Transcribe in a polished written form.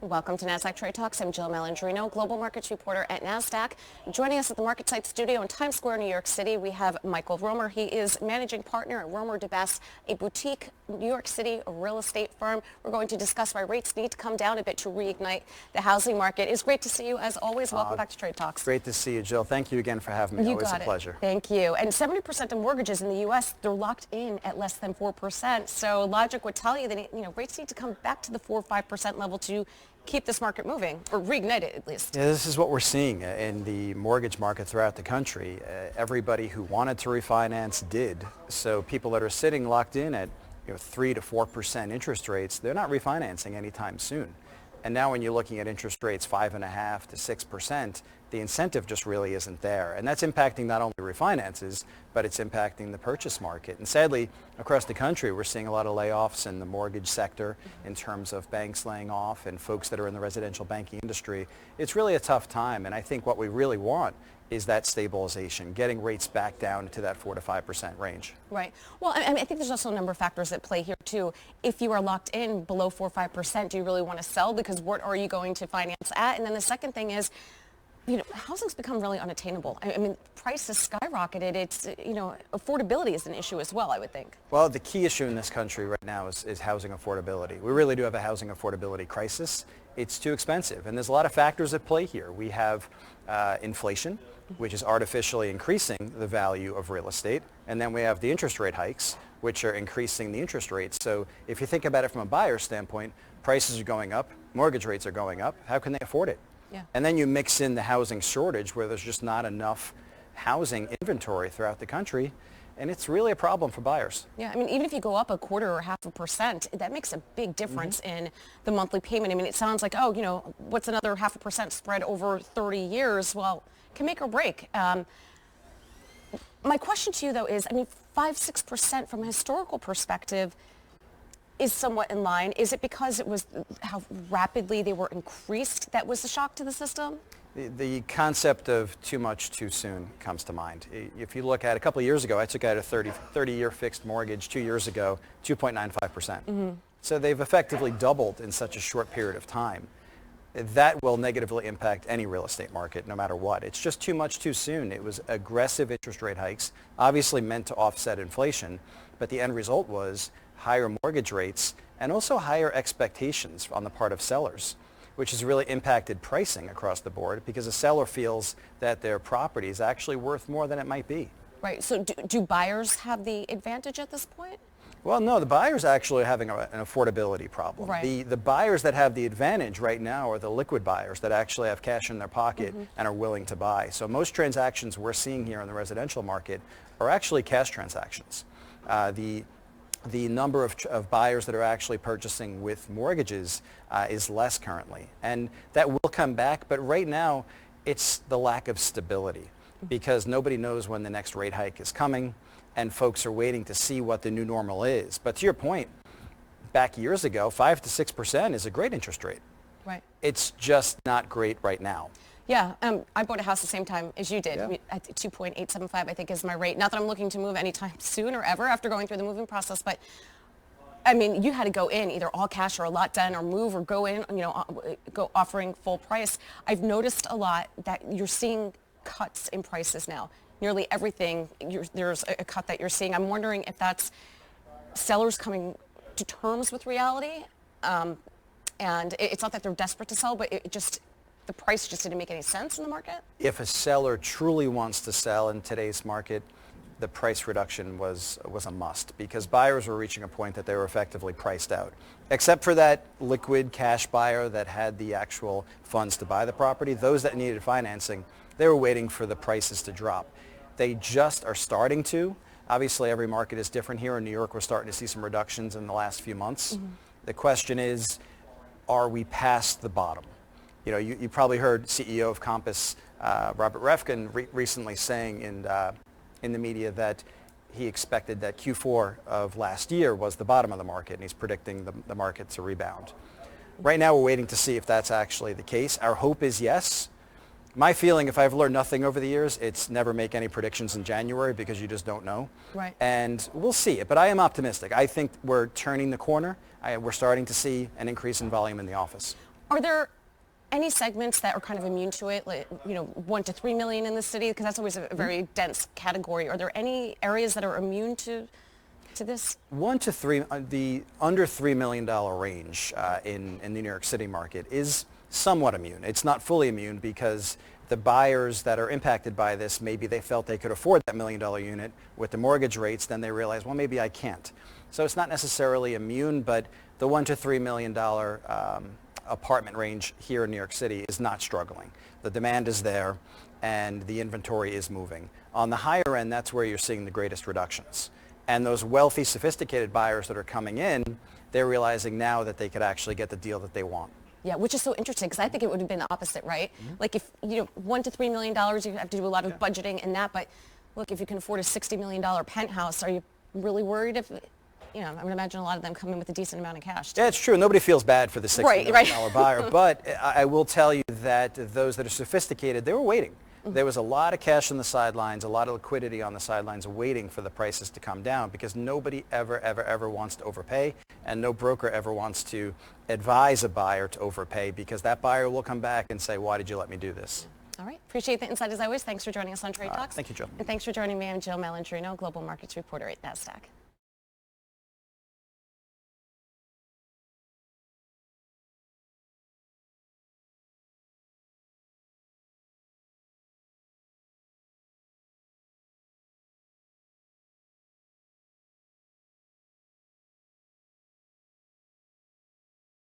Welcome to Nasdaq Trade Talks. I'm Jill Malandrino, global markets reporter at Nasdaq. Joining us at the MarketSite studio in Times Square, New York City, we have Michael Romer. He is managing partner at Romer DeBest, a boutique New York City real estate firm. We're going to discuss why rates need to come down a bit to reignite the housing market. It's great to see you as always. Welcome back to Trade Talks. Great to see you, Jill. Thank you again for having me. Always a pleasure. Thank you. And 70% of mortgages in the U.S., they're locked in at less than 4%. So logic would tell you that rates need to come back to the 4 or 5% level to keep this market moving, or reignite it at least. Yeah, this is what we're seeing in the mortgage market throughout the country. Everybody who wanted to refinance did. So people that are sitting locked in at 3 to 4% interest rates, they're not refinancing anytime soon. And now when you're looking at interest rates 5.5% to 6%, the incentive just really isn't there. And that's impacting not only refinances, but it's impacting the purchase market. And sadly, across the country, we're seeing a lot of layoffs in the mortgage sector in terms of banks laying off and folks that are in the residential banking industry. It's really a tough time. And I think what we really want is that stabilization, getting rates back down to that 4 to 5% range. Right. Well, I think there's also a number of factors at play here, too. If you are locked in below 4 or 5%, do you really want to sell? Because what are you going to finance at? And then the second thing is, housing's become really unattainable. I mean, prices skyrocketed. It's, affordability is an issue as well, I would think. Well, the key issue in this country right now is housing affordability. We really do have a housing affordability crisis. It's too expensive. And there's a lot of factors at play here. We have inflation, which is artificially increasing the value of real estate. And then we have the interest rate hikes, which are increasing the interest rates. So if you think about it from a buyer's standpoint, prices are going up, mortgage rates are going up. How can they afford it? Yeah. And then you mix in the housing shortage where there's just not enough housing inventory throughout the country. And it's really a problem for buyers. Yeah, I mean, even if you go up 1/4 or 0.5%, that makes a big difference in the monthly payment. I mean, it sounds like, what's another 0.5% spread over 30 years? Well, can make or break. My question to you, though, is, 5-6% from a historical perspective is somewhat in line. Is it because it was how rapidly they were increased that was the shock to the system? The concept of too much too soon comes to mind. If you look at a couple of years ago, I took out a 30-year fixed mortgage 2 years ago, 2.95%. Mm-hmm. So they've effectively doubled in such a short period of time. That will negatively impact any real estate market no matter what. It's just too much too soon. It was aggressive interest rate hikes, obviously meant to offset inflation, but the end result was higher mortgage rates and also higher expectations on the part of sellers, which has really impacted pricing across the board because a seller feels that their property is actually worth more than it might be. Right. So do buyers have the advantage at this point? Well, no, the buyers actually are having an affordability problem. Right. The buyers that have the advantage right now are the liquid buyers that actually have cash in their pocket and are willing to buy. So most transactions we're seeing here in the residential market are actually cash transactions. The number of buyers that are actually purchasing with mortgages is less currently. And that will come back, but right now it's the lack of stability because nobody knows when the next rate hike is coming and folks are waiting to see what the new normal is. But to your point, back years ago, 5 to 6% is a great interest rate. Right. It's just not great right now. Yeah, I bought a house the same time as you did. Yeah. 2.875, I think, is my rate. Not that I'm looking to move anytime soon or ever after going through the moving process, but you had to go in either all cash or a lot done or move or go in, go offering full price. I've noticed a lot that you're seeing cuts in prices now. Nearly everything, there's a cut that you're seeing. I'm wondering if that's sellers coming to terms with reality. And it's not that they're desperate to sell, but the price just didn't make any sense in the market? If a seller truly wants to sell in today's market, the price reduction was a must because buyers were reaching a point that they were effectively priced out. Except for that liquid cash buyer that had the actual funds to buy the property, those that needed financing, they were waiting for the prices to drop. They just are starting to. Obviously, every market is different. Here in New York, we're starting to see some reductions in the last few months. Mm-hmm. The question is, are we past the bottom? You probably heard CEO of Compass, Robert Refkin, recently saying in the media that he expected that Q4 of last year was the bottom of the market, and he's predicting the market to rebound. Right now, we're waiting to see if that's actually the case. Our hope is yes. My feeling, if I've learned nothing over the years, it's never make any predictions in January because you just don't know. Right. And we'll see it, but I am optimistic. I think we're turning the corner. We're starting to see an increase in volume in the office. Are there any segments that are kind of immune to it, like, 1 to 3 million in the city? Because that's always a very dense category. Are there any areas that are immune to this? 1 to 3, the under $3 million range in the New York City market is somewhat immune. It's not fully immune because the buyers that are impacted by this, maybe they felt they could afford that $1 million unit with the mortgage rates, then they realize, well, maybe I can't. So it's not necessarily immune, but the $1 to $3 million apartment range here in New York City is not struggling. The demand is there and the inventory is moving. On the higher end, that's where you're seeing the greatest reductions. And those wealthy, sophisticated buyers that are coming in, they're realizing now that they could actually get the deal that they want. Yeah, which is so interesting because I think it would have been the opposite, right? Like if, $1 to $3 million, you have to do a lot of budgeting and that. But look, if you can afford a $60 million penthouse, are you really worried if, I would imagine a lot of them come in with a decent amount of cash. Yeah, it's true. Nobody feels bad for the $60 million buyer. But I will tell you that those that are sophisticated, they were waiting. There was a lot of cash on the sidelines, a lot of liquidity on the sidelines waiting for the prices to come down because nobody ever wants to overpay, and no broker ever wants to advise a buyer to overpay because that buyer will come back and say, why did you let me do this? All right. Appreciate the insight as always. Thanks for joining us on Trade Talks. Thank you, Jill. And thanks for joining me. I'm Jill Malandrino, Global Markets Reporter at Nasdaq.